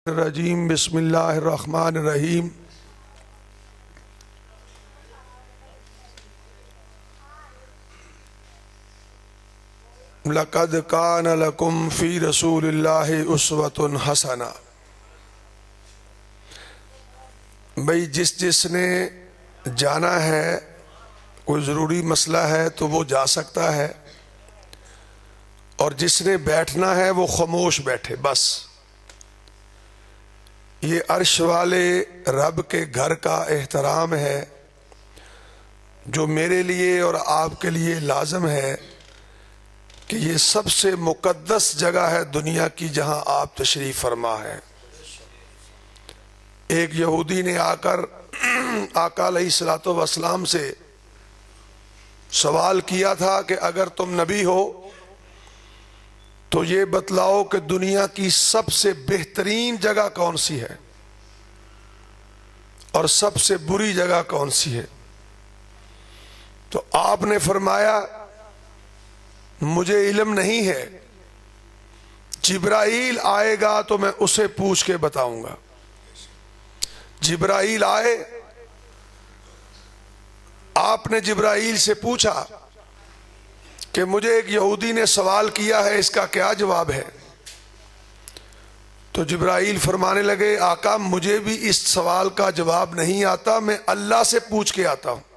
الرجیم بسم اللہ الرحمن الرحیم لقد کان لکم فی رسول اللہ اسوۃ حسنہ۔ بھئی جس نے جانا ہے، کوئی ضروری مسئلہ ہے تو وہ جا سکتا ہے، اور جس نے بیٹھنا ہے وہ خاموش بیٹھے بس۔ یہ عرش والے رب کے گھر کا احترام ہے جو میرے لیے اور آپ کے لیے لازم ہے کہ یہ سب سے مقدس جگہ ہے دنیا کی جہاں آپ تشریف فرما ہے۔ ایک یہودی نے آ کر آقا علیہ السلام سے سوال کیا تھا کہ اگر تم نبی ہو تو یہ بتلاؤ کہ دنیا کی سب سے بہترین جگہ کون سی ہے اور سب سے بری جگہ کون سی ہے؟ تو آپ نے فرمایا مجھے علم نہیں ہے، جبرائیل آئے گا تو میں اسے پوچھ کے بتاؤں گا۔ جبرائیل آئے، آپ نے جبرائیل سے پوچھا کہ مجھے ایک یہودی نے سوال کیا ہے، اس کا کیا جواب ہے؟ تو جبرائیل فرمانے لگے آقا مجھے بھی اس سوال کا جواب نہیں آتا، میں اللہ سے پوچھ کے آتا ہوں۔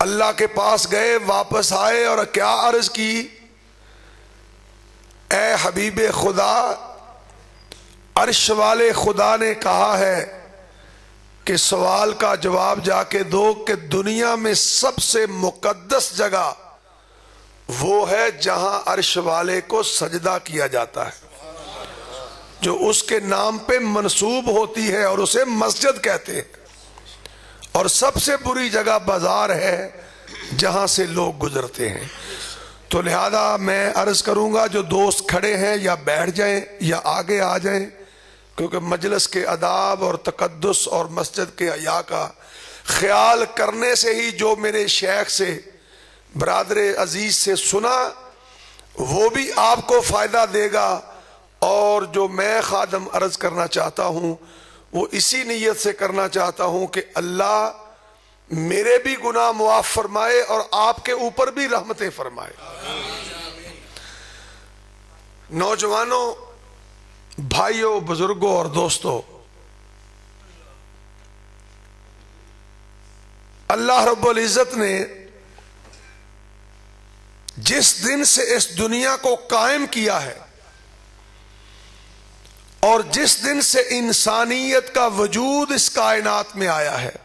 اللہ کے پاس گئے، واپس آئے اور کیا عرض کی؟ اے حبیب خدا، عرش والے خدا نے کہا ہے کہ سوال کا جواب جا کے دو کہ دنیا میں سب سے مقدس جگہ وہ ہے جہاں عرش والے کو سجدہ کیا جاتا ہے، جو اس کے نام پہ منسوب ہوتی ہے اور اسے مسجد کہتے ہیں، اور سب سے بری جگہ بازار ہے جہاں سے لوگ گزرتے ہیں۔ تو لہذا میں عرض کروں گا جو دوست کھڑے ہیں یا بیٹھ جائیں یا آگے آ جائیں، کیونکہ مجلس کے آداب اور تقدس اور مسجد کے حیا کا خیال کرنے سے ہی جو میرے شیخ سے، برادر عزیز سے سنا وہ بھی آپ کو فائدہ دے گا، اور جو میں خادم عرض کرنا چاہتا ہوں وہ اسی نیت سے کرنا چاہتا ہوں کہ اللہ میرے بھی گناہ معاف فرمائے اور آپ کے اوپر بھی رحمتیں فرمائے۔ نوجوانوں، بھائیوں، بزرگوں اور دوستوں، اللہ رب العزت نے جس دن سے اس دنیا کو قائم کیا ہے اور جس دن سے انسانیت کا وجود اس کائنات میں آیا ہے،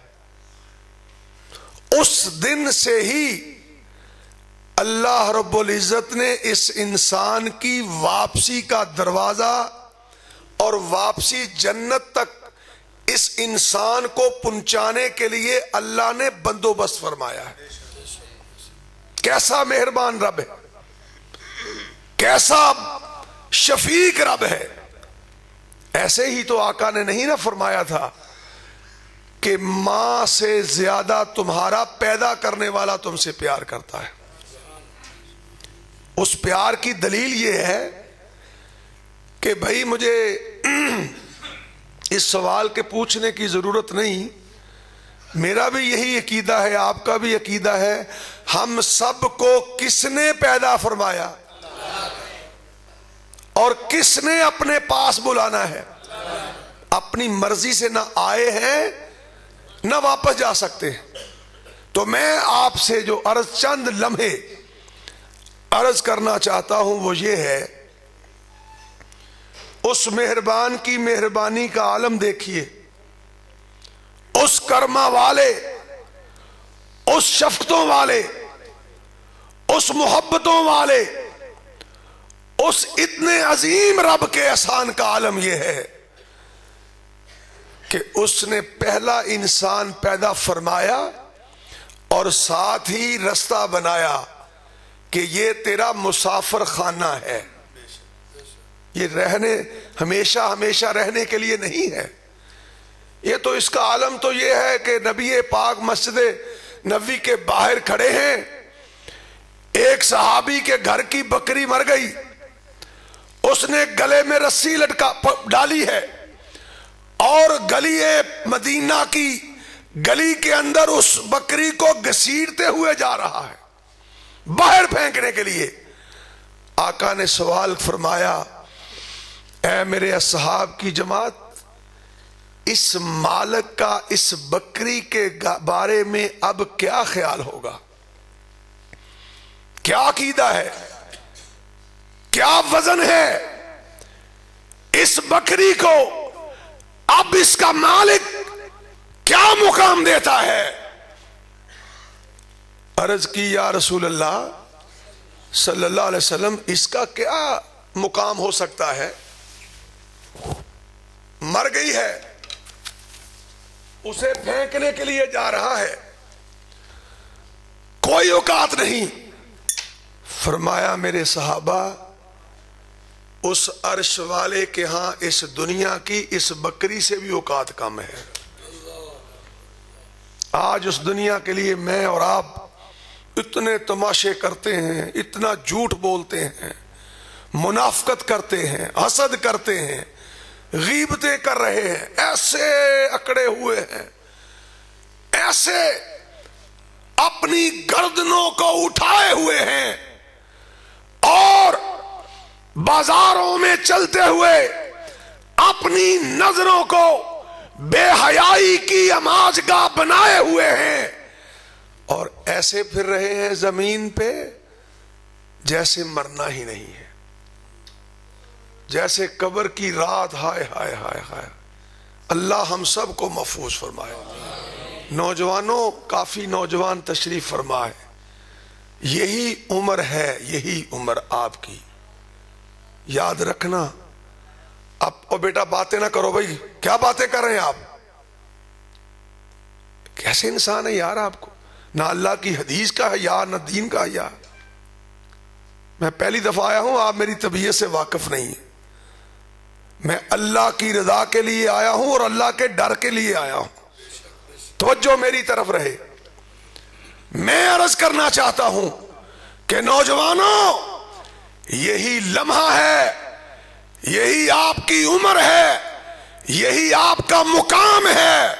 اس دن سے ہی اللہ رب العزت نے اس انسان کی واپسی کا دروازہ اور واپسی جنت تک اس انسان کو پہنچانے کے لیے اللہ نے بندوبست فرمایا ہے۔ کیسا مہربان رب ہے، کیسا شفیق رب ہے۔ ایسے ہی تو آقا نے نہیں نہ فرمایا تھا کہ ماں سے زیادہ تمہارا پیدا کرنے والا تم سے پیار کرتا ہے۔ اس پیار کی دلیل یہ ہے کہ بھائی مجھے اس سوال کے پوچھنے کی ضرورت نہیں، میرا بھی یہی عقیدہ ہے، آپ کا بھی عقیدہ ہے، ہم سب کو کس نے پیدا فرمایا اور کس نے اپنے پاس بلانا ہے؟ اپنی مرضی سے نہ آئے ہیں نہ واپس جا سکتے ہیں۔ تو میں آپ سے جو عرض چند لمحے عرض کرنا چاہتا ہوں وہ یہ ہے، اس مہربان کی مہربانی کا عالم دیکھیے، اس کرما والے، اس شفقتوں والے، اس محبتوں والے، اس اتنے عظیم رب کے احسان کا عالم یہ ہے کہ اس نے پہلا انسان پیدا فرمایا اور ساتھ ہی رستہ بنایا کہ یہ تیرا مسافر خانہ ہے، یہ رہنے ہمیشہ ہمیشہ رہنے کے لیے نہیں ہے۔ یہ تو اس کا عالم تو یہ ہے کہ نبی پاک مسجد نبوی کے باہر کھڑے ہیں، ایک صحابی کے گھر کی بکری مر گئی، اس نے گلے میں رسی لٹکا ڈالی ہے اور گلی مدینہ کی گلی کے اندر اس بکری کو گھسیٹتے ہوئے جا رہا ہے باہر پھینکنے کے لیے. آقا نے سوال فرمایا اے میرے اصحاب کی جماعت, اس مالک کا اس بکری کے بارے میں اب کیا خیال ہوگا؟ کیا عقیدہ ہے؟ کیا وزن ہے؟ اس بکری کو اب اس کا مالک کیا مقام دیتا ہے؟ عرض کی یا رسول اللہ صلی اللہ علیہ وسلم, اس کا کیا مقام ہو سکتا ہے؟ مر گئی ہے, اسے پھینکنے کے لیے جا رہا ہے, کوئی اوقات نہیں. فرمایا میرے صحابہ, اس عرش والے کے ہاں اس دنیا کی اس بکری سے بھی اوقات کم ہے. آج اس دنیا کے لیے میں اور آپ اتنے تماشے کرتے ہیں, اتنا جھوٹ بولتے ہیں, منافقت کرتے ہیں, حسد کرتے ہیں, غیبتیں کر رہے ہیں, ایسے اکڑے ہوئے ہیں, ایسے اپنی گردنوں کو اٹھائے ہوئے ہیں اور بازاروں میں چلتے ہوئے اپنی نظروں کو بے حیائی کی اماجگاہ بنائے ہوئے ہیں اور ایسے پھر رہے ہیں زمین پہ جیسے مرنا ہی نہیں ہے, جیسے قبر کی رات. ہائے ہائے ہائے ہائے, اللہ ہم سب کو محفوظ فرمائے. نوجوانوں, کافی نوجوان تشریف فرمائے. یہی عمر ہے, یہی عمر آپ کی. یاد رکھنا. اب او بیٹا باتیں نہ کرو بھائی, کیا باتیں کر رہے ہیں آپ؟ کیسے انسان ہے یار آپ کو؟ نہ اللہ کی حدیث کا ہے یا نہ دین کا ہے یا. میں پہلی دفعہ آیا ہوں, آپ میری طبیعت سے واقف نہیں ہیں. میں اللہ کی رضا کے لیے آیا ہوں اور اللہ کے ڈر کے لیے آیا ہوں. توجہ میری طرف رہے. میں عرض کرنا چاہتا ہوں کہ نوجوانوں, یہی لمحہ ہے, یہی آپ کی عمر ہے, یہی آپ کا مقام ہے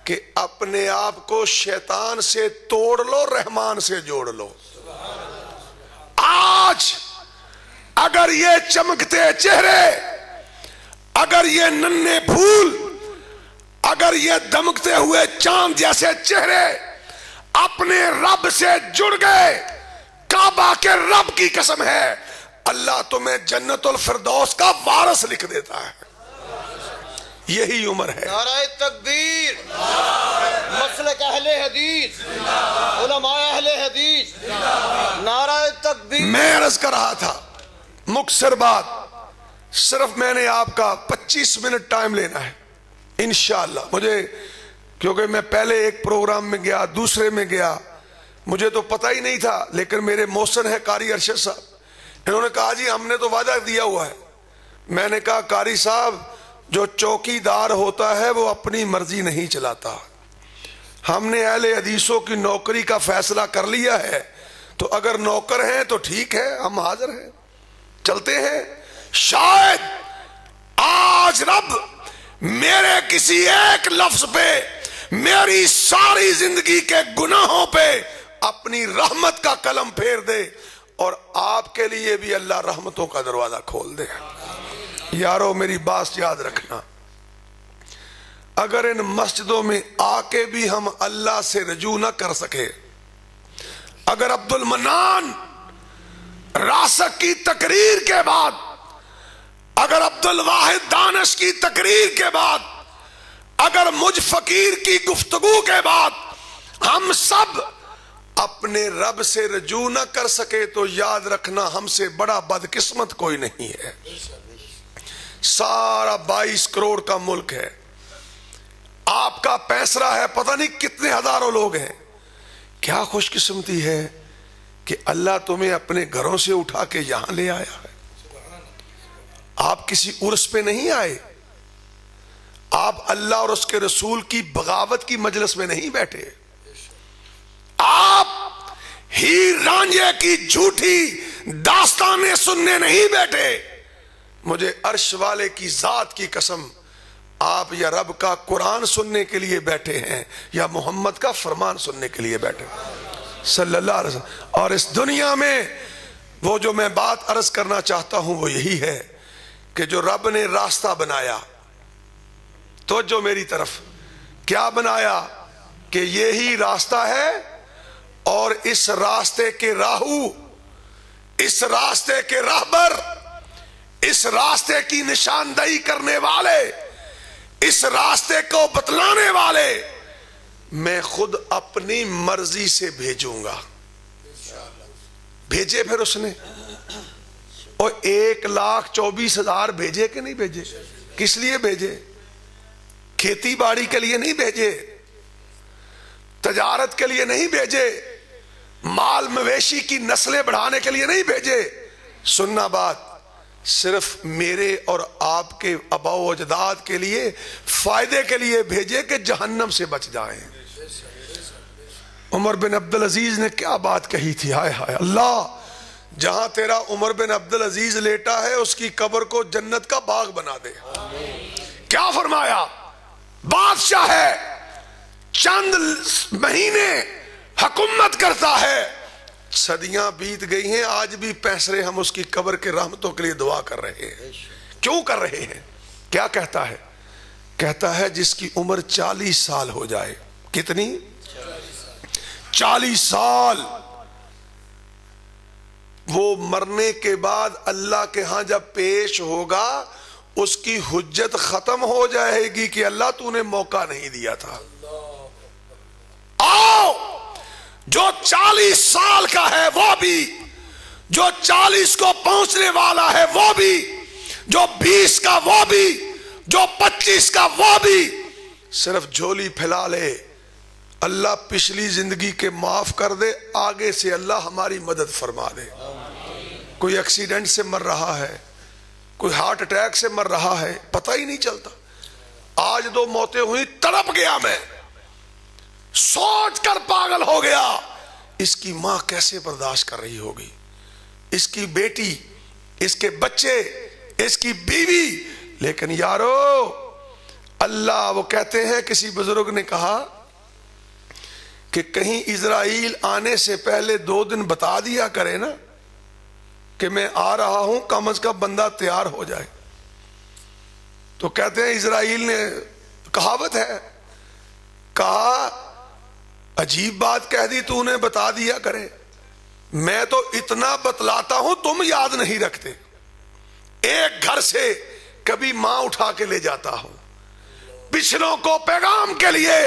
کہ اپنے آپ کو شیطان سے توڑ لو, رحمان سے جوڑ لو. آج اگر یہ چمکتے چہرے, اگر یہ ننھے پھول, اگر یہ دمکتے ہوئے چاند جیسے چہرے اپنے رب سے جڑ گئے, کعبہ کے رب کی قسم ہے اللہ تمہیں جنت الفردوس کا وارث لکھ دیتا ہے. یہی عمر ہے. نعرہ تکبیر, مسلک اہل حدیث, علماء اہل حدیث, نعرہ تکبیر. میں عرض کر رہا تھا, مختصر بات, صرف میں نے آپ کا 25 منٹ ٹائم لینا ہے انشاءاللہ. مجھے کیونکہ میں پہلے ایک پروگرام میں گیا, دوسرے میں گیا, مجھے تو پتہ ہی نہیں تھا, لیکن میرے محسن ہے قاری ارشد صاحب, انہوں نے کہا جی ہم نے تو وعدہ دیا ہوا ہے. میں نے کہا قاری صاحب, جو چوکی دار ہوتا ہے وہ اپنی مرضی نہیں چلاتا. ہم نے اہل حدیثوں کی نوکری کا فیصلہ کر لیا ہے, تو اگر نوکر ہیں تو ٹھیک ہے, ہم حاضر ہیں, چلتے ہیں. شاید آج رب میرے کسی ایک لفظ پہ, میری ساری زندگی کے گناہوں پہ اپنی رحمت کا قلم پھیر دے اور آپ کے لیے بھی اللہ رحمتوں کا دروازہ کھول دے. یارو میری بات یاد رکھنا, اگر ان مسجدوں میں آ کے بھی ہم اللہ سے رجوع نہ کر سکے, اگر عبد المنان راسک کی تقریر کے بعد, اگر عبد الواحد دانش کی تقریر کے بعد, اگر مجھ فقیر کی گفتگو کے بعد ہم سب اپنے رب سے رجوع نہ کر سکے, تو یاد رکھنا ہم سے بڑا بدقسمت کوئی نہیں ہے. سارا 22 کروڑ کا ملک ہے, آپ کا پیسرا ہے, پتہ نہیں کتنے ہزاروں لوگ ہیں. کیا خوش قسمتی ہے کہ اللہ تمہیں اپنے گھروں سے اٹھا کے یہاں لے آیا ہے. آپ کسی عرس پہ نہیں آئے, آپ اللہ اور اس کے رسول کی بغاوت کی مجلس میں نہیں بیٹھے, آپ ہی رانجھے کی جھوٹی داستانیں سننے نہیں بیٹھے. مجھے عرش والے کی ذات کی قسم، آپ یا رب کا قرآن سننے کے لیے بیٹھے ہیں یا محمد کا فرمان سننے کے لیے بیٹھے ہیں صلی اللہ علیہ وسلم۔ اور اس دنیا میں وہ جو میں بات عرض کرنا چاہتا ہوں وہ یہی ہے کہ جو رب نے راستہ بنایا، توجہ میری طرف، کیا بنایا کہ یہی راستہ ہے، اور اس راستے کے راہو، اس راستے کے راہبر، اس راستے کی نشاندہی کرنے والے، اس راستے کو بتلانے والے میں خود اپنی مرضی سے بھیجوں گا۔ بھیجے پھر اس نے، اور 1,24,000 بھیجے کہ نہیں بھیجے؟ کس لیے بھیجے؟ کھیتی باڑی کے لیے نہیں بھیجے، تجارت کے لیے نہیں بھیجے، مال مویشی کی نسلیں بڑھانے کے لیے نہیں بھیجے۔ سننا بات، صرف میرے اور آپ کے آباء و اجداد کے لیے، فائدے کے لیے بھیجے کہ جہنم سے بچ جائیں۔ عمر بن عبدالعزیز نے کیا بات کہی تھی، ہائے ہائے اللہ، جہاں تیرا عمر بن عبدالعزیز لیٹا ہے اس کی قبر کو جنت کا باغ بنا دے۔ کیا فرمایا؟ بادشاہ ہے، چند مہینے حکومت کرتا ہے، صدیاں بیت گئی ہیں، آج بھی پیسرے ہم اس کی قبر کے رحمتوں کے لیے دعا کر رہے ہیں۔ کیوں کر رہے ہیں؟ کیا کہتا ہے؟ کہتا ہے جس کی عمر 40 سال ہو جائے، کتنی؟ 40 سال، وہ مرنے کے بعد اللہ کے ہاں جب پیش ہوگا اس کی حجت ختم ہو جائے گی کہ اللہ تو نے موقع نہیں دیا تھا۔ آؤ، جو 40 سال کا ہے وہ بھی، جو 40 کو پہنچنے والا ہے وہ بھی، جو 20 کا وہ بھی، جو 25 کا وہ بھی، صرف جھولی پھیلا لے، اللہ پچھلی زندگی کے معاف کر دے، آگے سے اللہ ہماری مدد فرما دے۔ کوئی ایکسیڈنٹ سے مر رہا ہے، کوئی ہارٹ اٹیک سے مر رہا ہے، پتہ ہی نہیں چلتا۔ آج 2 موتیں ہوئی، تڑپ گیا میں، سوچ کر پاگل ہو گیا، اس کی ماں کیسے برداشت کر رہی ہوگی، اس کی بیٹی، اس کے بچے، اس کی بیوی۔ لیکن یارو اللہ، وہ کہتے ہیں، کسی بزرگ نے کہا کہ کہیں اسرائیل آنے سے پہلے 2 دن بتا دیا کرے نا کہ میں آ رہا ہوں، کم از کم بندہ تیار ہو جائے۔ تو کہتے ہیں اسرائیل نے، کہاوت ہے، کہا عجیب بات کہہ دی تو نے، بتا دیا کرے، میں تو اتنا بتلاتا ہوں تم یاد نہیں رکھتے۔ ایک گھر سے کبھی ماں اٹھا کے لے جاتا ہوں پچھلوں کو پیغام کے لیے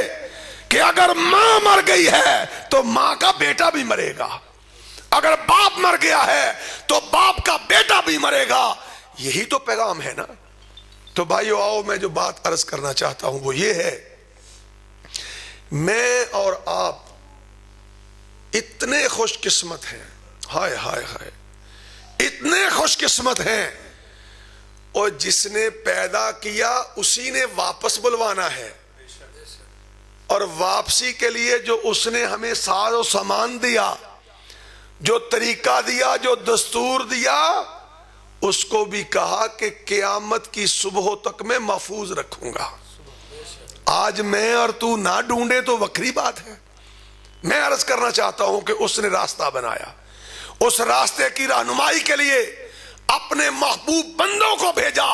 کہ اگر ماں مر گئی ہے تو ماں کا بیٹا بھی مرے گا، اگر باپ مر گیا ہے تو باپ کا بیٹا بھی مرے گا۔ یہی تو پیغام ہے نا۔ تو بھائیو آؤ، میں جو بات عرض کرنا چاہتا ہوں وہ یہ ہے، میں اور آپ اتنے خوش قسمت ہیں، ہائے ہائے ہائے، اتنے خوش قسمت ہیں، اور جس نے پیدا کیا اسی نے واپس بلوانا ہے، اور واپسی کے لیے جو اس نے ہمیں ساز و سامان دیا، جو طریقہ دیا، جو دستور دیا، اس کو بھی کہا کہ قیامت کی صبح تک میں محفوظ رکھوں گا۔ آج میں اور تو نہ ڈھونڈے تو وکری بات ہے۔ میں عرض کرنا چاہتا ہوں کہ اس نے راستہ بنایا، اس راستے کی رہنمائی کے لیے اپنے محبوب بندوں کو بھیجا،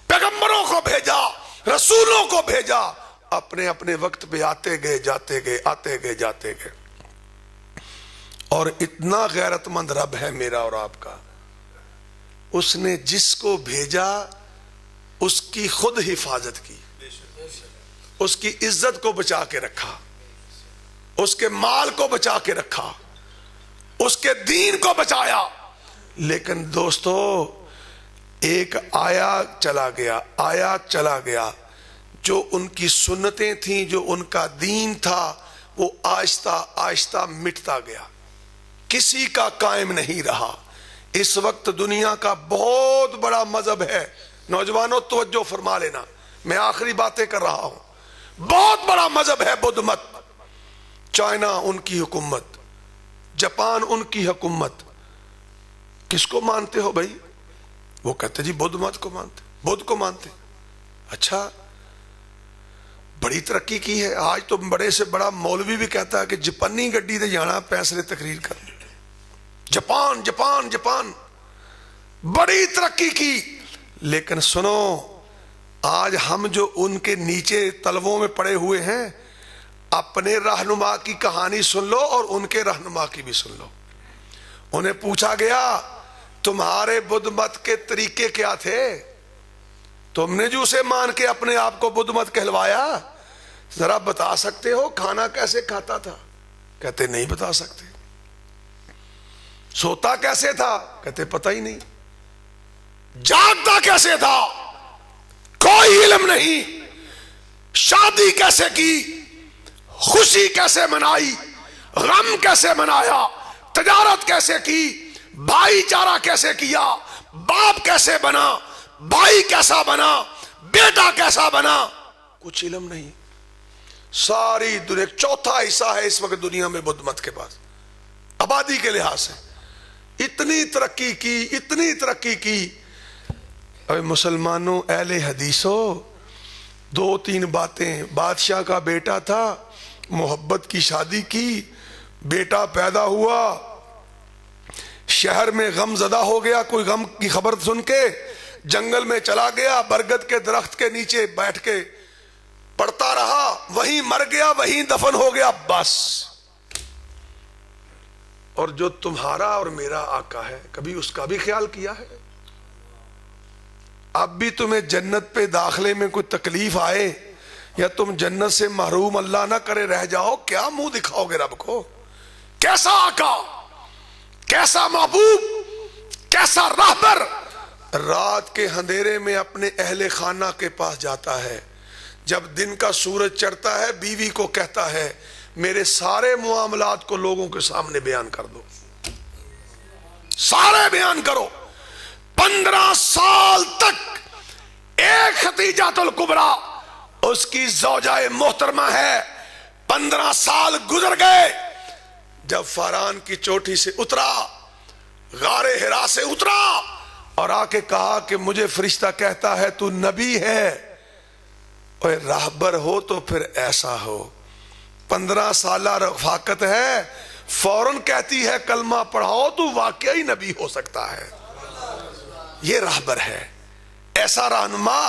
پیغمبروں کو بھیجا، رسولوں کو بھیجا، اپنے اپنے وقت پہ آتے گئے، جاتے گئے، آتے گئے، جاتے گئے۔ اور اتنا غیرت مند رب ہے میرا اور آپ کا، اس نے جس کو بھیجا اس کی خود حفاظت کی، اس کی عزت کو بچا کے رکھا، اس کے مال کو بچا کے رکھا، اس کے دین کو بچایا۔ لیکن دوستو، ایک آیا چلا گیا، آیا چلا گیا، جو ان کی سنتیں تھیں، جو ان کا دین تھا، وہ آہستہ آہستہ مٹتا گیا، کسی کا قائم نہیں رہا۔ اس وقت دنیا کا بہت بڑا مذہب ہے، نوجوانوں توجہ فرما لینا، میں آخری باتیں کر رہا ہوں، بہت بڑا مذہب ہے بدھ مت۔ چائنا ان کی حکومت، جاپان ان کی حکومت، کس کو مانتے ہو بھائی؟ وہ کہتے جی بدھ مت کو مانتے، بدھ کو مانتے. اچھا بڑی ترقی کی ہے. آج تو بڑے سے بڑا مولوی بھی کہتا ہے کہ جاپانی گڈی تے جانا فیصلے تقریر کر. جاپان جاپان جاپان بڑی ترقی کی. لیکن سنو، آج ہم جو ان کے نیچے تلووں میں پڑے ہوئے ہیں، اپنے رہنما کی کہانی سن لو اور ان کے رہنما کی بھی سن لو. انہیں پوچھا گیا تمہارے بدھ مت کے طریقے کیا تھے؟ تم نے جو اسے مان کے اپنے آپ کو بدھ مت کہلوایا، ذرا بتا سکتے ہو کھانا کیسے کھاتا تھا؟ کہتے نہیں بتا سکتے. سوتا کیسے تھا؟ کہتے پتہ ہی نہیں. جاگتا کیسے تھا؟ کوئی علم نہیں. شادی کیسے کی، خوشی کیسے منائی، غم کیسے منایا، تجارت کیسے کی، بھائی چارہ کیسے کیا، باپ کیسے بنا، بھائی کیسا بنا، بیٹا کیسا بنا، کچھ علم نہیں. ساری دنیا چوتھا حصہ ہے اس وقت دنیا میں بدھ مت کے پاس آبادی کے لحاظ سے. اتنی ترقی کی، اتنی ترقی کی. اے مسلمانوں، اہل حدیثوں، 2-3 باتیں. بادشاہ کا بیٹا تھا، محبت کی شادی کی، بیٹا پیدا ہوا، شہر میں غم زدہ ہو گیا. کوئی غم کی خبر سن کے جنگل میں چلا گیا، برگد کے درخت کے نیچے بیٹھ کے پڑھتا رہا، وہیں مر گیا، وہیں دفن ہو گیا. بس. اور جو تمہارا اور میرا آقا ہے، کبھی اس کا بھی خیال کیا ہے؟ اب بھی تمہیں جنت پہ داخلے میں کوئی تکلیف آئے یا تم جنت سے محروم اللہ نہ کرے رہ جاؤ، کیا منہ دکھاؤ گے رب کو؟ کیسا آقا، کیسا محبوب، کیسا راہبر رات کے اندھیرے میں اپنے اہل خانہ کے پاس جاتا ہے. جب دن کا سورج چڑھتا ہے بیوی کو کہتا ہے میرے سارے معاملات کو لوگوں کے سامنے بیان کر دو، سارے بیان کرو. 15 سال تک ایک خدیجہ الکبریٰ اس کی زوجہ محترمہ ہے. 15 سال گزر گئے. جب فاران کی چوٹی سے اترا، غار حرا سے اترا اور آ کے کہا کہ مجھے فرشتہ کہتا ہے تو نبی ہے، اور راہبر ہو تو پھر ایسا ہو. 15 سالہ رفاقت ہے، فوراً کہتی ہے کلمہ پڑھاؤ تو واقعی نبی ہو سکتا ہے. یہ راہبر ہے، ایسا رہنما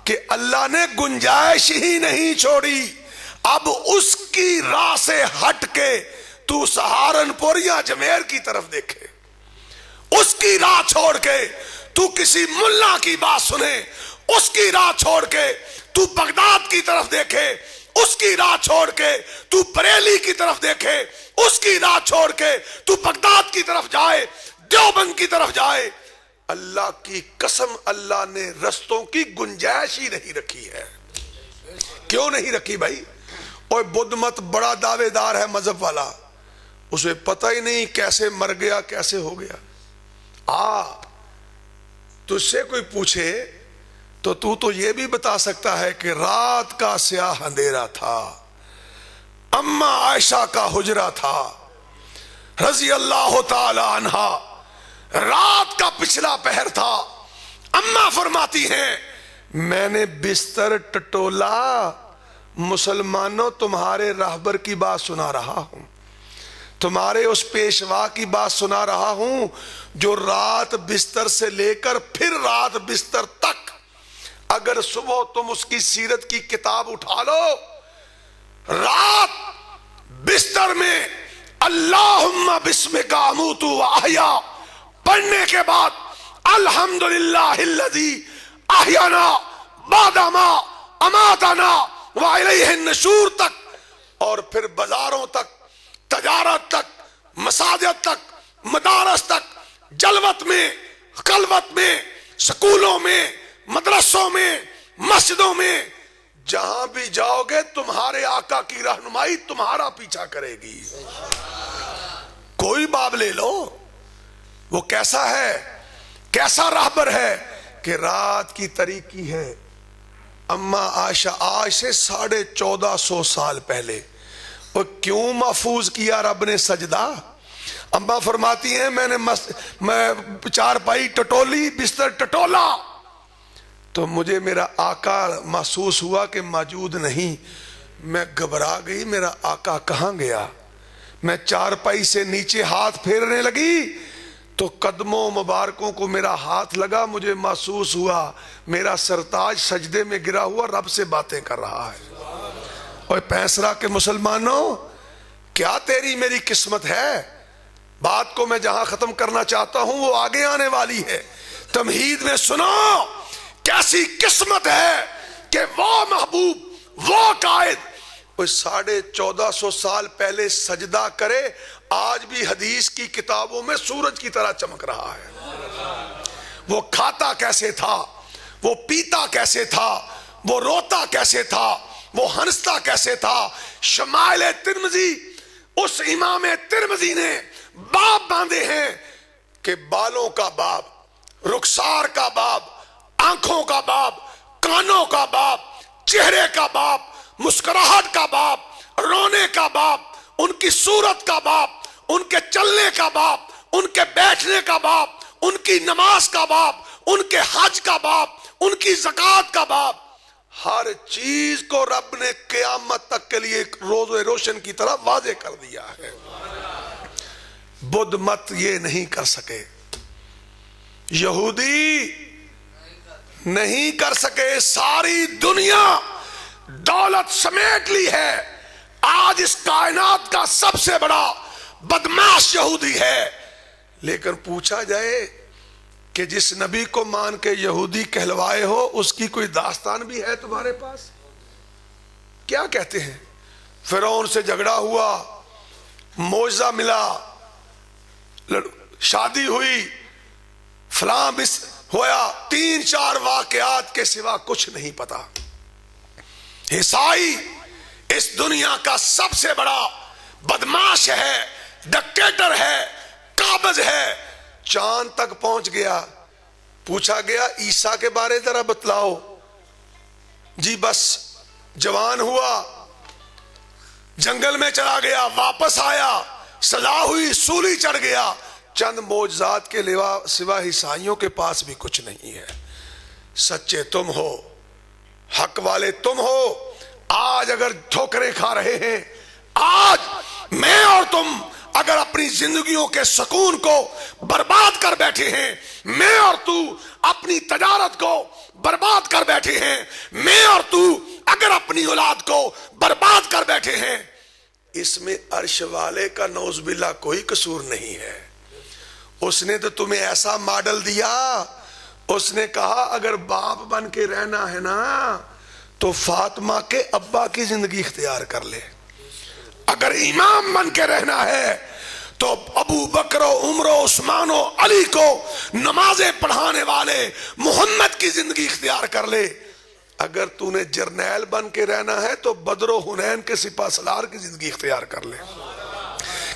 کہ اللہ نے گنجائش ہی نہیں چھوڑی. اب اس کی راہ سے ہٹ کے تو سہارنپور یا جمیر کی طرف دیکھے، اس کی راہ چھوڑ کے تو کسی ملا کی بات سنے، اس کی راہ چھوڑ کے تو بغداد کی طرف دیکھے، اس کی راہ چھوڑ کے تو بریلی کی طرف دیکھے، اس کی راہ چھوڑ کے تو بغداد کی طرف جائے، دیوبند کی طرف جائے. اللہ کی قسم اللہ نے رستوں کی گنجائش ہی نہیں رکھی ہے. کیوں نہیں رکھی بھائی؟ اور بدھ مت بڑا دعوے دار ہے مذہب والا، اسے پتہ ہی نہیں کیسے مر گیا کیسے ہو گیا. تجھ سے کوئی پوچھے تو یہ بھی بتا سکتا ہے کہ رات کا سیاہ اندھیرا تھا، اما عائشہ کا حجرہ تھا رضی اللہ تعالی عنہا، رات کا پچھلا پہر تھا. اما فرماتی ہیں میں نے بستر ٹٹولا، مسلمانوں تمہارے راہبر کی بات سنا رہا ہوں، تمہارے اس پیشوا کی بات سنا رہا ہوں جو رات بستر سے لے کر پھر رات بستر تک، اگر صبح تم اس کی سیرت کی کتاب اٹھا لو، رات بستر میں اللہم بسمک اموت و احیا پڑھنے کے بعد الحمدللہ الذی احیانا بعد ما اماتنا والیہ النشور تک، اور پھر بازاروں تک، تجارت تک، مساجد تک، مدارس تک، جلوت میں، خلوت میں، سکولوں میں، مدرسوں میں، مسجدوں میں، جہاں بھی جاؤ گے تمہارے آقا کی رہنمائی تمہارا پیچھا کرے گی. کوئی باب لے لو، وہ کیسا ہے، کیسا راہبر ہے کہ رات کی طریقی ہے. اما عائشہ آج سے 1450 سال پہلے وہ کیوں محفوظ کیا رب نے سجدہ؟ اماں فرماتی ہیں میں چارپائی ٹٹولی بستر ٹٹولا تو مجھے میرا آقا محسوس ہوا کہ موجود نہیں. میں گھبرا گئی، میرا آقا کہاں گیا؟ میں چارپائی سے نیچے ہاتھ پھیرنے لگی تو قدموں مبارکوں کو میرا ہاتھ لگا، مجھے محسوس ہوا میرا سرتاج سجدے میں گرا ہوا رب سے باتیں کر رہا ہے. اور پیسرا کے مسلمانوں، کیا تیری میری قسمت ہے؟ بات کو میں جہاں ختم کرنا چاہتا ہوں وہ آگے آنے والی ہے. تمہید میں سنو کیسی قسمت ہے کہ وہ محبوب، وہ قائد 1450 سال پہلے سجدہ کرے، آج بھی حدیث کی کتابوں میں سورج کی طرح چمک رہا ہے. وہ کھاتا کیسے تھا، وہ پیتا کیسے تھا، وہ روتا کیسے تھا، وہ ہنستا کیسے تھا. شمائل ترمذی، اس امام ترمذی نے باب باندھے ہیں کہ بالوں کا باب، رخسار کا باب، آنکھوں کا باب، کانوں کا باب، چہرے کا باب، مسکراہٹ کا باب، رونے کا باب، ان کی صورت کا باب، ان کے چلنے کا باب، ان کے بیٹھنے کا باب، ان کی نماز کا باب، ان کے حج کا باب، ان کی زکوٰۃ کا باب. ہر چیز کو رب نے قیامت تک کے لیے روز روشن کی طرح واضح کر دیا ہے. بدھ مت یہ نہیں کر سکے، یہودی نہیں کر سکے. ساری دنیا دولت سمیٹ لی ہے. آج اس کائنات کا سب سے بڑا بدماش یہودی ہے. لیکن پوچھا جائے کہ جس نبی کو مان کے یہودی کہلوائے ہو اس کی کوئی داستان بھی ہے تمہارے پاس؟ کیا کہتے ہیں؟ فرعون سے جھگڑا ہوا، معجزہ ملا، شادی ہوئی، فلاں ہوا، 3-4 واقعات کے سوا کچھ نہیں پتا. عیسائی اس دنیا کا سب سے بڑا بدماش ہے، ڈکٹیٹر ہے، قابض ہے. چاند تک پہنچ گیا. پوچھا گیا عیسیٰ کے بارے ذرا بتلاؤ. جی بس جوان ہوا، جنگل میں چلا گیا، واپس آیا، سزا ہوئی، سولی چڑھ گیا. چند معجزات کے سوا عیسائیوں کے پاس بھی کچھ نہیں ہے. سچے تم ہو، حق والے تم ہو. آج اگر ٹھوکریں کھا رہے ہیں، آج میں اور تم اگر اپنی زندگیوں کے سکون کو برباد کر بیٹھے ہیں، میں اور تو اپنی تجارت کو برباد کر بیٹھے ہیں، میں اور تو اگر اپنی اولاد کو برباد کر بیٹھے ہیں، اس میں عرش والے کا نعوذ باللہ کوئی قصور نہیں ہے. اس نے تو تمہیں ایسا ماڈل دیا. اس نے کہا اگر باپ بن کے رہنا ہے نا تو فاطمہ کے ابا کی زندگی اختیار کر لے. اگر امام بن کے رہنا ہے تو ابو بکر و عمر و عثمان و علی کو نمازیں پڑھانے والے محمد کی زندگی اختیار کر لے. اگر تو نے جرنیل بن کے رہنا ہے تو بدر و حنین کے سپہ سالار کی زندگی اختیار کر لے.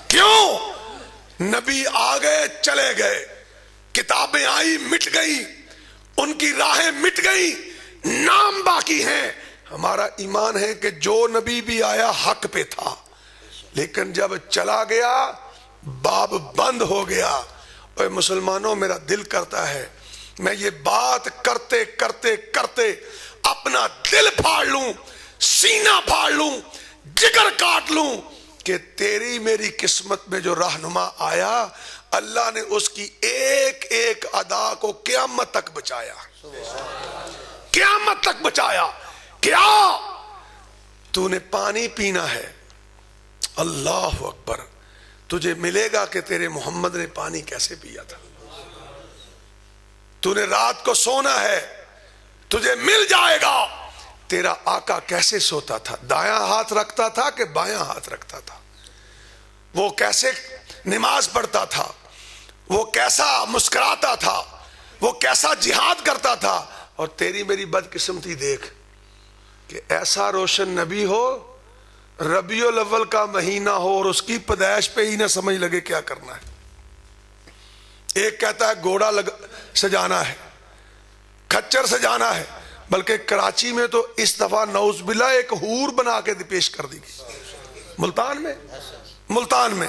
کیوں؟ نبی آ گئے چلے گئے، کتابیں آئی مٹ گئی، ان کی راہیں مٹ گئی، نام باقی ہیں. ہمارا ایمان ہے کہ جو نبی بھی آیا حق پہ تھا، لیکن جب چلا گیا باب بند ہو گیا. اور مسلمانوں میرا دل کرتا ہے میں یہ بات کرتے کرتے کرتے اپنا دل پھاڑ لوں، سینہ پھاڑ لوں، جگر کاٹ لوں کہ تیری میری قسمت میں جو رہنما آیا اللہ نے اس کی ایک ایک ادا کو قیامت تک بچایا، قیامت تک بچایا. کیا تو نے پانی پینا ہے؟ اللہ اکبر. تجھے ملے گا کہ تیرے محمد نے پانی کیسے پیا تھا. تو نے رات کو سونا ہے، تجھے مل جائے گا تیرا آقا کیسے سوتا تھا، دایاں ہاتھ رکھتا تھا کہ بایاں ہاتھ رکھتا تھا، وہ کیسے نماز پڑھتا تھا، وہ کیسا مسکراتا تھا، وہ کیسا جہاد کرتا تھا. اور تیری میری بدقسمتی دیکھ کہ ایسا روشن نبی ہو، ربیع الاول کا مہینہ ہو اور اس کی پیدائش پہ ہی نہ سمجھ لگے کیا کرنا ہے. ایک کہتا ہے گھوڑا سجانا ہے، کھچر سجانا ہے، بلکہ کراچی میں تو اس دفعہ نعوذ باللہ ایک حور بنا کے پیش کر دی گئی. ملتان میں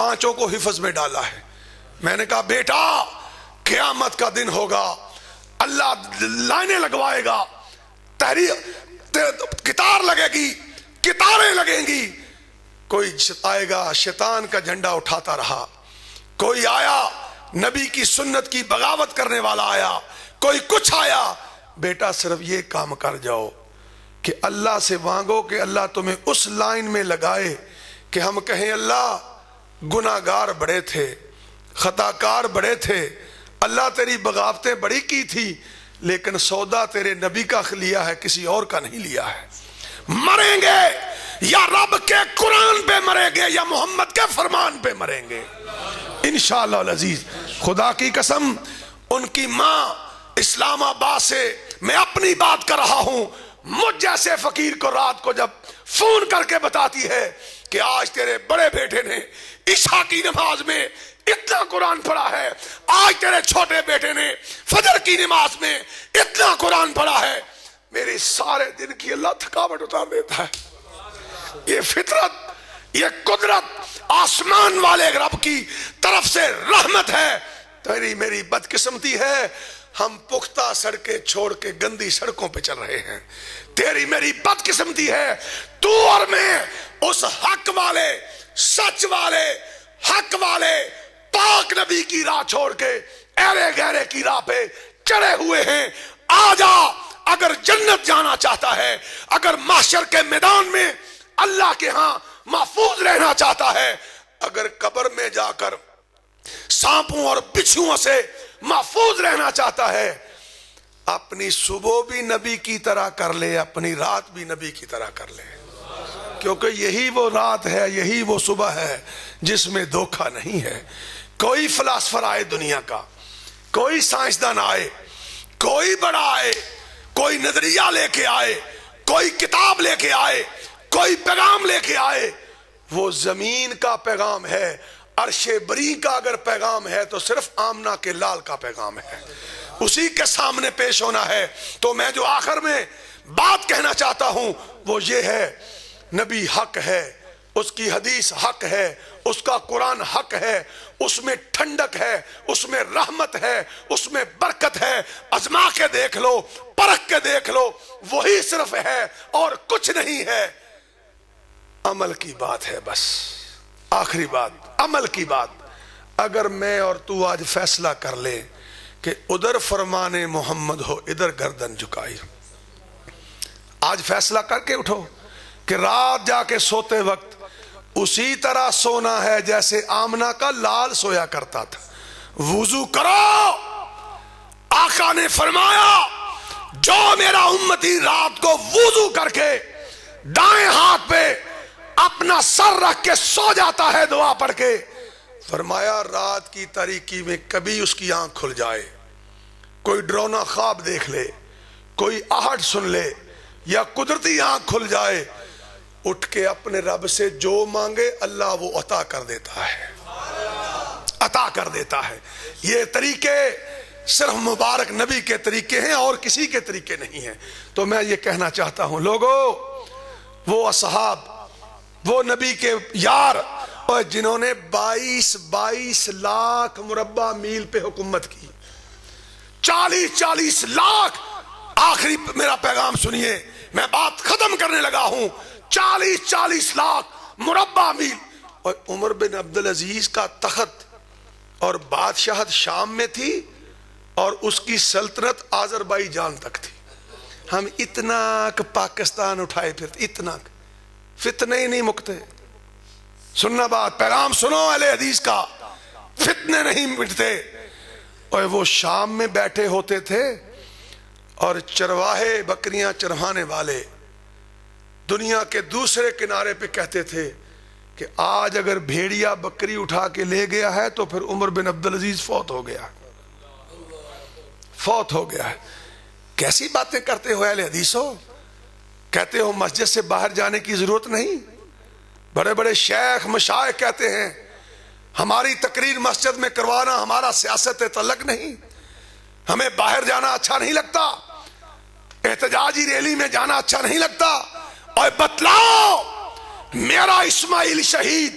5 کو حفظ میں ڈالا ہے. میں نے کہا بیٹا قیامت کا دن ہوگا, اللہ لائنیں لگوائے گا, کتار لگے گی, کتاریں لگیں گی, کوئی آئے گا شیطان کا جھنڈا اٹھاتا رہا, کوئی آیا نبی کی سنت کی بغاوت کرنے والا آیا, کوئی کچھ آیا. بیٹا صرف یہ کام کر جاؤ کہ اللہ سے مانگو کہ اللہ تمہیں اس لائن میں لگائے کہ ہم کہیں اللہ گناہگار بڑے تھے, خطاکار بڑے تھے, اللہ تیری بغاوتیں بڑی کی تھی, لیکن سودا تیرے نبی کا لیا ہے, کسی اور کا نہیں لیا ہے. مریں گے یا رب کے قرآن پہ مریں گے یا محمد کے فرمان پہ مریں گے انشاءاللہ العزیز. خدا کی قسم ان کی ماں اسلام آباد سے, میں اپنی بات کر رہا ہوں, مجھ جیسے فقیر کو رات کو جب فون کر کے بتاتی ہے کہ آج تیرے بڑے بیٹے نے عشاء کی نماز میں اتنا قرآن پڑھا ہے, آج تیرے چھوٹے بیٹے نے فجر کی نماز میں اتنا قرآن پڑھا ہے, میری سارے دن کی اللہ تھکاوٹ اتار دیتا ہے. یہ فطرت, یہ قدرت آسمان والے رب کی طرف سے رحمت ہے. تیری میری بدقسمتی ہے ہم پختہ سڑکیں چھوڑ کے گندی سڑکوں پہ چل رہے ہیں. تیری میری بدقسمتی ہے تو اور میں اس حق والے, سچ والے, حق والے پاک نبی کی راہ چھوڑ کے ایرے گہرے کی راہ پہ چڑھے ہوئے ہیں. آ جا, اگر جنت جانا چاہتا ہے, اگر محشر کے میدان میں اللہ کے ہاں محفوظ رہنا چاہتا ہے, اگر قبر میں جا کر سانپوں اور بچھوؤں سے محفوظ رہنا چاہتا ہے, اپنی صبح بھی نبی کی طرح کر لے, اپنی رات بھی نبی کی طرح کر لے, کیونکہ یہی وہ رات ہے, یہی وہ صبح ہے جس میں دھوکہ نہیں ہے. کوئی فلاسفر آئے دنیا کا, کوئی سائنسدان آئے, کوئی بڑا آئے, کوئی نظریہ لے کے آئے, کوئی کتاب لے کے آئے, کوئی پیغام لے کے آئے, وہ زمین کا پیغام ہے. عرش بری کا اگر پیغام ہے تو صرف آمنہ کے لال کا پیغام ہے, اسی کے سامنے پیش ہونا ہے. تو میں جو آخر میں بات کہنا چاہتا ہوں وہ یہ ہے, نبی حق ہے, اس کی حدیث حق ہے, اس کا قرآن حق ہے, اس میں ٹھنڈک ہے, اس میں رحمت ہے, اس میں برکت ہے. آزما کے دیکھ لو, پرکھ کے دیکھ لو, وہی صرف ہے اور کچھ نہیں ہے. عمل کی بات ہے بس, آخری بات عمل کی بات. اگر میں اور تو آج فیصلہ کر لے کہ ادھر فرمان محمد ہو, ادھر گردن جھکائی, آج فیصلہ کر کے اٹھو کہ رات جا کے سوتے وقت اسی طرح سونا ہے جیسے آمنہ کا لال سویا کرتا تھا. وضو کرو, آقا نے فرمایا جو میرا امتی رات کو وضو کر کے دائیں ہاتھ پہ اپنا سر رکھ کے سو جاتا ہے دعا پڑھ کے, فرمایا رات کی تاریکی میں کبھی اس کی آنکھ کھل جائے, کوئی ڈرونا خواب دیکھ لے, کوئی آہٹ سن لے, یا قدرتی آنکھ کھل جائے, اٹھ کے اپنے رب سے جو مانگے اللہ وہ عطا کر دیتا ہے, عطا کر دیتا ہے. یہ طریقے صرف مبارک نبی کے طریقے ہیں اور کسی کے طریقے نہیں ہیں. تو میں یہ کہنا چاہتا ہوں لوگو, وہ اصحاب, وہ نبی کے یار جنہوں نے 22 لاکھ مربع میل پہ حکومت کی, 40 لاکھ, آخری میرا پیغام سنیے, میں بات ختم کرنے لگا ہوں, 40 لاکھ مربع میل. اور عمر بن عبدالعزیز کا تخت اور بادشاہت شام میں تھی اور اس کی سلطنت آذربائیجان تک تھی. ہم اتنا پاکستان اٹھائے پھرتے, اتنا فتنے ہی نہیں مکتے. سننا بات, پیغام سنو اہل حدیث کا, فتنے نہیں مٹتے. اور وہ شام میں بیٹھے ہوتے تھے اور چرواہے بکریاں چروانے والے دنیا کے دوسرے کنارے پہ کہتے تھے کہ آج اگر بھیڑیا بکری اٹھا کے لے گیا ہے تو پھر عمر بن عبدالعزیز فوت ہو گیا, فوت ہو گیا ہے. کیسی باتیں کرتے ہو اہل حدیث ہو, کہتے ہو مسجد سے باہر جانے کی ضرورت نہیں. بڑے بڑے شیخ مشائخ کہتے ہیں ہماری تقریر مسجد میں کروانا ہمارا سیاست تعلق نہیں, ہمیں باہر جانا اچھا نہیں لگتا, احتجاجی ریلی میں جانا اچھا نہیں لگتا. اور بتلاؤ میرا اسماعیل شہید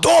2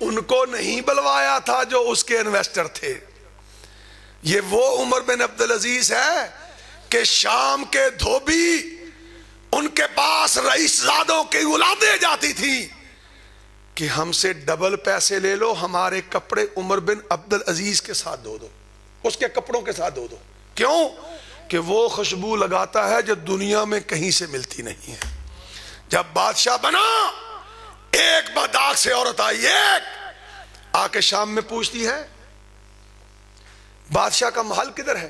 ان کو نہیں بلوایا تھا جو اس کے انویسٹر تھے. یہ وہ عمر بن عبدالعزیز ہے کہ شام کے دھوبی ان کے پاس رئیس زادوں کی اولادیں جاتی تھی کہ ہم سے ڈبل پیسے لے لو, ہمارے کپڑے عمر بن عبدالعزیز کے ساتھ دو دو, اس کے کپڑوں کے ساتھ دو دو. کیوں؟ کہ وہ خوشبو لگاتا ہے جو دنیا میں کہیں سے ملتی نہیں ہے. جب بادشاہ بنا, ایک بداغ سے عورت آئی, ایک آ کے شام میں پوچھتی ہے بادشاہ کا محل کدھر ہے؟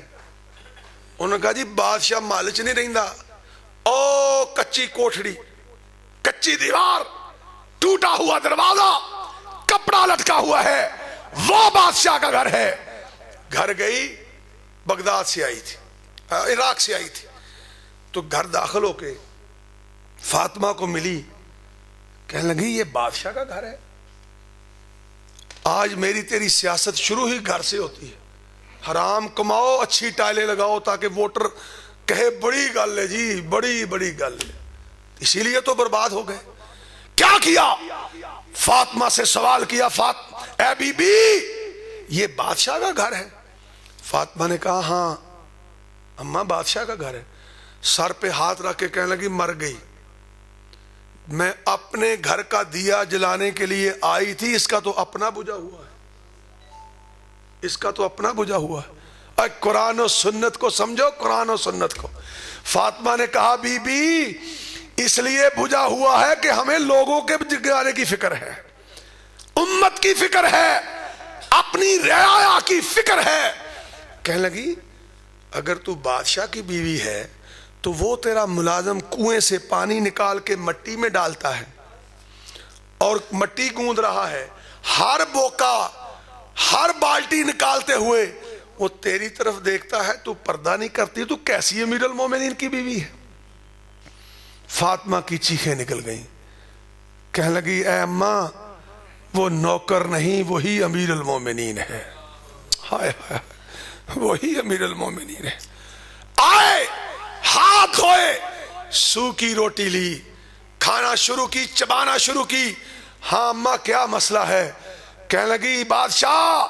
انہوں نے کہا جی بادشاہ محل چ نہیں رہندا, او کچی کوٹھڑی, کچی دیوار, ٹوٹا ہوا دروازہ, کپڑا لٹکا ہوا ہے, وہ بادشاہ کا گھر ہے. گھر گئی, بغداد سے آئی تھی, عراق سے آئی تھی, تو گھر داخل ہو کے فاطمہ کو ملی, کہنے لگی یہ بادشاہ کا گھر ہے. آج میری تیری سیاست شروع ہی گھر سے ہوتی ہے. حرام کماؤ, اچھی ٹائلیں لگاؤ تاکہ ووٹر کہے بڑی گل ہے جی, بڑی بڑی گل ہے. اسی لیے تو برباد ہو گئے. کیا کیا؟ فاطمہ سے سوال کیا, اے بی بی یہ بادشاہ کا گھر ہے؟ فاطمہ نے کہا ہاں اماں بادشاہ کا گھر ہے. سر پہ ہاتھ رکھ کے کہنے لگی مر گئی, میں اپنے گھر کا دیا جلانے کے لیے آئی تھی, اس کا تو اپنا بجھا ہوا ہے, اس کا تو اپنا بجھا ہوا ہے. قرآن و سنت کو سمجھو, قرآن و سنت کو. فاطمہ نے کہا بی بی اس لیے بجھا ہوا ہے کہ ہمیں لوگوں کے جگانے کی فکر ہے, امت کی فکر ہے, اپنی رعایا کی فکر ہے. کہنے لگی اگر تو بادشاہ کی بیوی ہے تو وہ تیرا ملازم کنویں سے پانی نکال کے مٹی میں ڈالتا ہے اور مٹی گوند رہا ہے, ہر بوکا ہر بالٹی نکالتے ہوئے وہ تیری طرف دیکھتا ہے, تو پردہ نہیں کرتی, تو کیسی امیر المومنین کی بیوی ہے؟ فاطمہ کی چیخیں نکل گئیں, کہنے لگی اے اماں وہ نوکر نہیں, وہی امیر المومنین ہے. ہائے ہائے, وہی امیر المومنین ہے. آئے, ہاتھ دھوئے, سوکھی روٹی لی, کھانا شروع کی, چبانا شروع کی. ہاں اماں کیا مسئلہ ہے؟ کہنے لگی بادشاہ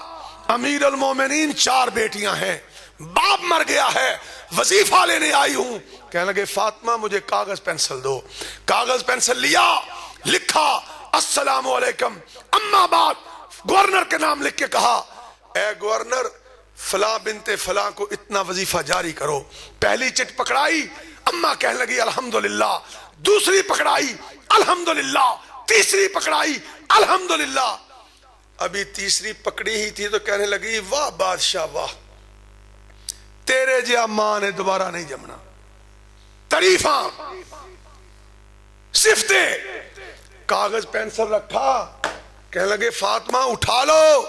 امیر المومنین 4 بیٹیاں ہیں, باپ مر گیا ہے, وظیفہ لینے آئی ہوں. کہنے لگے فاطمہ مجھے کاغذ پینسل دو. کاغذ پینسل لیا, لکھا السلام علیکم, اما بعد, گورنر کے نام لکھ کے کہا اے گورنر فلاں بنت فلاں کو اتنا وظیفہ جاری کرو. پہلی چٹ پکڑائی, اما کہنے لگی الحمدللہ. دوسری پکڑائی الحمدللہ. تیسری پکڑائی الحمدللہ. ابھی تیسری پکڑی ہی تھی تو کہنے لگی واہ بادشاہ واہ, تیرے جیا ماں نے دوبارہ نہیں جمنا. تعریفاں, صفتے. کاغذ پینسل رکھا, کہنے لگے فاطمہ اٹھا لو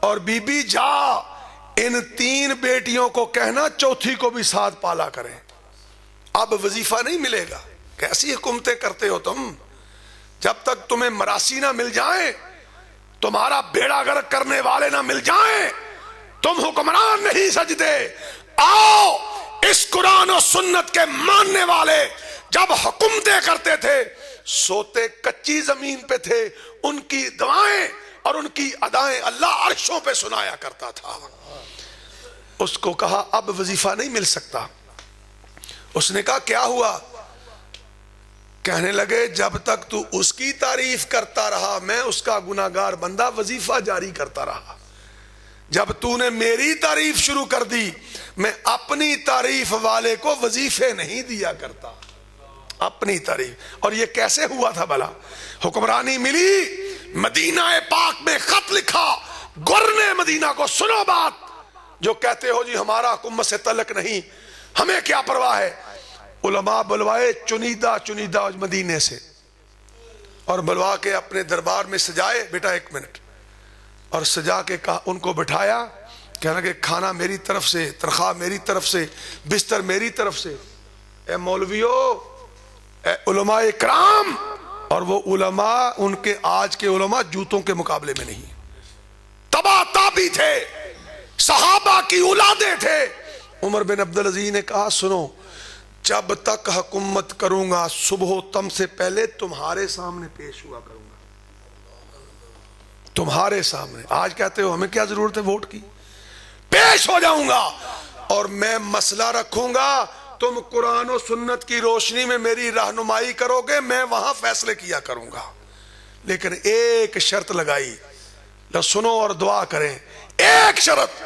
اور بی بی جا ان 3 بیٹیوں کو کہنا چوتھی کو بھی ساتھ پالا کریں. اب وظیفہ نہیں ملے گا. کیسی حکومتیں کرتے ہو تم؟ جب تک تمہیں مراسی نہ مل جائیں, تمہارا بیڑا غرق کرنے والے نہ مل جائیں, تم حکمران نہیں سجدے. آؤ اس قرآن و سنت کے ماننے والے جب حکومتیں کرتے تھے سوتے کچی زمین پہ تھے, ان کی دعائیں اور ان کی ادائیں اللہ عرشوں پہ سنایا کرتا تھا. اس کو کہا اب وظیفہ نہیں مل سکتا. اس نے کہا کیا ہوا؟ کہنے لگے جب تک تو اس کی تعریف کرتا رہا میں اس کا گناہگار بندہ وظیفہ جاری کرتا رہا. جب تو نے میری تعریف شروع کر دی, میں اپنی تعریف والے کو وظیفے نہیں دیا کرتا, اپنی تعریف. اور یہ کیسے ہوا تھا بھلا؟ حکمرانی ملی, مدینہ پاک میں خط لکھا, گورنر مدینہ کو سنو بات, جو کہتے ہو جی ہمارا حکومت سے تعلق نہیں, ہمیں کیا پرواہ ہے. علماء بلوائے چنیدہ مدینے سے, اور بلوا کے اپنے دربار میں سجائے. بیٹا 1 منٹ, اور سجا کے کہا, ان کو بٹھایا, کہنا کہ کھانا میری طرف سے, تنخواہ میری طرف سے, بستر میری طرف سے. اے مولویو, اے علماء اکرام. اور وہ علماء ان کے آج کے علماء جوتوں کے مقابلے میں نہیں, تبا تابی تھے, صحابہ کی اولادیں تھے. عمر بن عبدالعزیز نے کہا سنو, جب تک حکومت کروں گا صبح و تم سے پہلے تمہارے سامنے پیش ہوا کروں گا. تمہارے سامنے آج کہتے ہو ہمیں کیا ضرورت ہے ووٹ کی، پیش ہو جاؤں گا اور میں مسئلہ رکھوں گا، تم قرآن و سنت کی روشنی میں میری رہنمائی کرو گے، میں وہاں فیصلے کیا کروں گا۔ لیکن ایک شرط لگائی، لو سنو اور دعا کریں، ایک شرط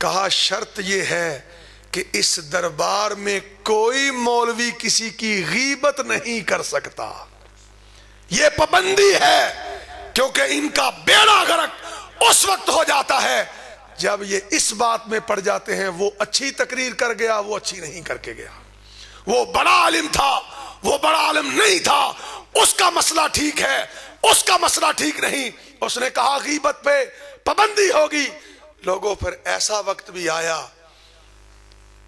کہا، شرط یہ ہے کہ اس دربار میں کوئی مولوی کسی کی غیبت نہیں کر سکتا، یہ پابندی ہے، کیونکہ ان کا بیڑا غرق اس وقت ہو جاتا ہے جب یہ اس بات میں پڑ جاتے ہیں وہ اچھی تقریر کر گیا، وہ اچھی نہیں کر کے گیا، وہ بڑا عالم تھا، وہ بڑا عالم نہیں تھا، اس کا مسئلہ ٹھیک ہے، اس کا مسئلہ ٹھیک نہیں۔ اس نے کہا غیبت پہ پابندی ہوگی۔ لوگوں پر ایسا وقت بھی آیا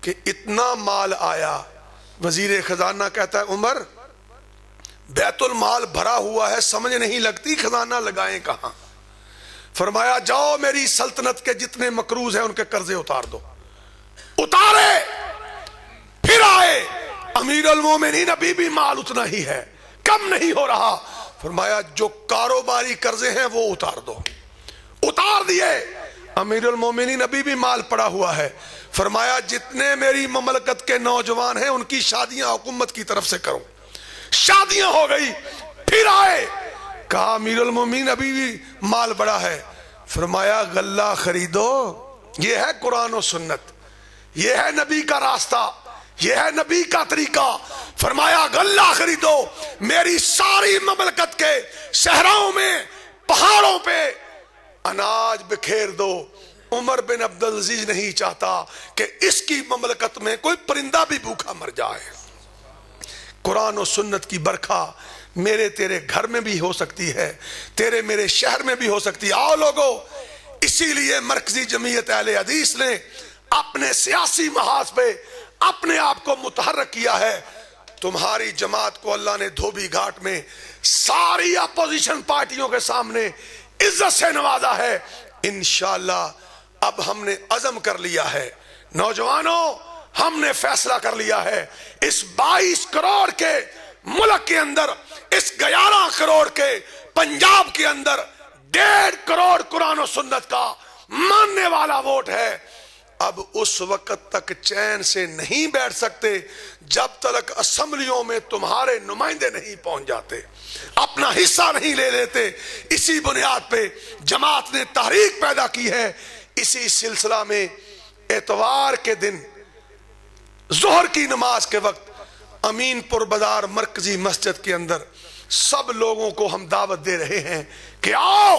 کہ اتنا مال آیا، وزیر خزانہ کہتا ہے عمر بیت المال بھرا ہوا ہے، سمجھ نہیں لگتی خزانہ لگائیں کہاں۔ فرمایا جاؤ میری سلطنت کے جتنے مقروض ہیں ان کے قرضے اتار دو، اتارے، پھر آئے، امیر المومنین ابھی بھی مال اتنا ہی ہے، کم نہیں ہو رہا۔ فرمایا جو کاروباری قرضے ہیں وہ اتار دو، اتار دیے۔ امیر المومنین ابھی بھی مال پڑا ہوا ہے۔ فرمایا جتنے میری مملکت کے نوجوان ہیں ان کی شادیاں حکومت کی طرف سے کرو، شادیاں ہو گئی، پھر آئے، کہا امیر المومنین ابھی بھی مال بڑا ہے۔ فرمایا غلہ خریدو، یہ ہے قرآن و سنت، یہ ہے نبی کا راستہ، یہ ہے نبی کا طریقہ۔ فرمایا غلہ خریدو، میری ساری مملکت کے صحراؤں میں پہاڑوں پہ اناج بکھیر دو۔ عمر بن عبدالعزیز نہیں چاہتا کہ اس کی مملکت میں کوئی پرندہ بھی بھوکا مر جائے۔ قرآن و سنت کی برکھا میرے تیرے گھر میں بھی ہو سکتی ہے، تیرے میرے شہر میں بھی ہو سکتی ہے۔ آؤ لوگو، اسی لیے مرکزی جمعیت اہل حدیث نے اپنے سیاسی محاذ پہ اپنے آپ کو متحرک کیا ہے۔ تمہاری جماعت کو اللہ نے دھوبی گھاٹ میں ساری اپوزیشن پارٹیوں کے سامنے عزت سے نوازا ہے۔ انشاءاللہ اب ہم نے عزم کر لیا ہے، نوجوانوں ہم نے فیصلہ کر لیا ہے، اس 22 کروڑ کے ملک کے اندر، اس 11 کروڑ کے پنجاب کے اندر 1.5 کروڑ قرآن و سنت کا ماننے والا ووٹ ہے۔ اب اس وقت تک چین سے نہیں بیٹھ سکتے جب تک اسمبلیوں میں تمہارے نمائندے نہیں پہنچ جاتے، اپنا حصہ نہیں لے لیتے۔ اسی بنیاد پہ جماعت نے تحریک پیدا کی ہے۔ اسی سلسلہ میں اتوار کے دن ظہر کی نماز کے وقت امین پور بازار مرکزی مسجد کے اندر سب لوگوں کو ہم دعوت دے رہے ہیں کہ آؤ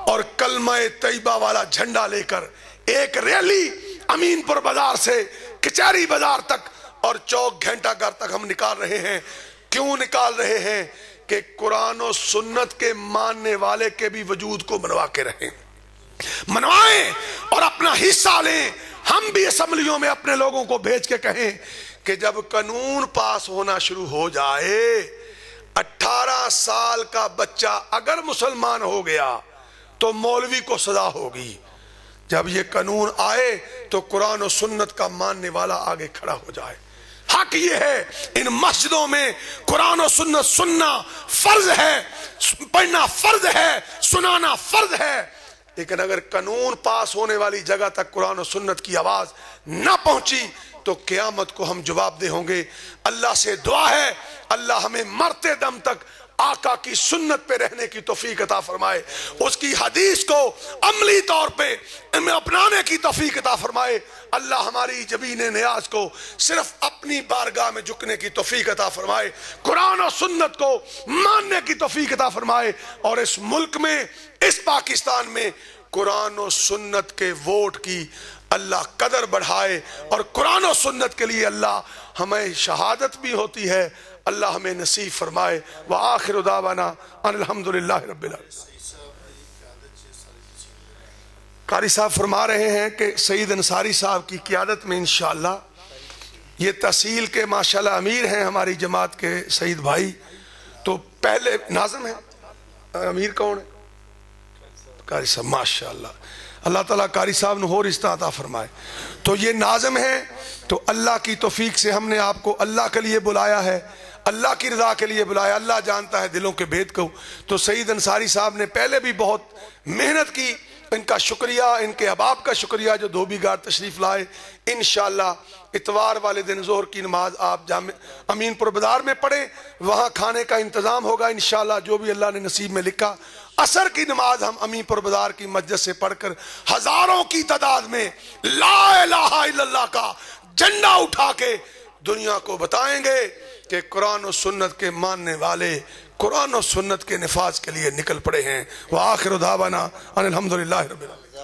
اور کلمہ طیبہ والا جھنڈا لے کر ایک ریلی امین پور بازار سے کچہری بازار تک اور چوک گھنٹہ گھر تک ہم نکال رہے ہیں۔ کیوں نکال رہے ہیں؟ کہ قرآن و سنت کے ماننے والے کے بھی وجود کو منوا کے رہیں، منوائیں اور اپنا حصہ لیں۔ ہم بھی اسمبلیوں میں اپنے لوگوں کو بھیج کے کہیں کہ جب قانون پاس ہونا شروع ہو جائے، 18 سال کا بچہ اگر مسلمان ہو گیا تو مولوی کو سزا ہوگی۔ جب یہ قانون آئے تو قرآن و سنت کا ماننے والا آگے کھڑا ہو جائے۔ حق یہ ہے ان مسجدوں میں قرآن و سنت سننا فرض ہے، پڑھنا فرض ہے، سنانا فرض ہے۔ لیکن اگر قانون پاس ہونے والی جگہ تک قرآن و سنت کی آواز نہ پہنچی تو قیامت کو ہم جواب دہ ہوں گے۔ اللہ سے دعا ہے اللہ ہمیں مرتے دم تک آقا کی سنت پہ رہنے کی توفیق عطا فرمائے، اس کی حدیث کو عملی طور پہ اپنانے کی توفیق عطا فرمائے۔ اللہ ہماری جبین نیاز کو صرف اپنی بارگاہ میں جھکنے کی توفیق عطا فرمائے، قرآن و سنت کو ماننے کی توفیق عطا فرمائے، اور اس ملک میں، اس پاکستان میں قرآن و سنت کے ووٹ کی اللہ قدر بڑھائے، اور قرآن و سنت کے لیے اللہ ہمیں شہادت بھی ہوتی ہے، اللہ ہمیں نصیب فرمائے۔ وآخر دعوانا ان الحمدللہ رب العالمین۔ قاری صاحب فرما رہے ہیں کہ سعید انصاری صاحب کی قیادت میں انشاءاللہ، یہ تحصیل کے ماشاءاللہ امیر ہیں ہماری جماعت کے سعید بھائی، تو پہلے ناظم ہیں، امیر کون ہے؟ قاری صاحب، ماشاءاللہ، اللہ تعالیٰ قاری صاحب نے اور رشتہ عطا فرمائے۔ تو یہ ناظم ہیں، تو اللہ کی توفیق سے ہم نے آپ کو اللہ کے لیے بلایا ہے، اللہ کی رضا کے لیے بلایا، اللہ جانتا ہے دلوں کے بھید کو۔ تو سعید انصاری صاحب نے پہلے بھی بہت محنت کی، ان کا شکریہ، ان کے احباب کا شکریہ جو دھوبی گھاٹ تشریف لائے۔ انشاءاللہ اتوار والے دن ظہر کی نماز آپ جامع امین پور بازار میں پڑھیں، وہاں کھانے کا انتظام ہوگا انشاءاللہ جو بھی اللہ نے نصیب میں لکھا۔ عصر کی نماز ہم امین پور بازار کی مسجد سے پڑھ کر ہزاروں کی تعداد میں لا الہ الا اللہ کا جھنڈا اٹھا کے دنیا کو بتائیں گے کہ قرآن و سنت کے ماننے والے قرآن و سنت کے نفاذ کے لیے نکل پڑے ہیں۔ وآخر دعوانا ان الحمدللہ رب العالمین۔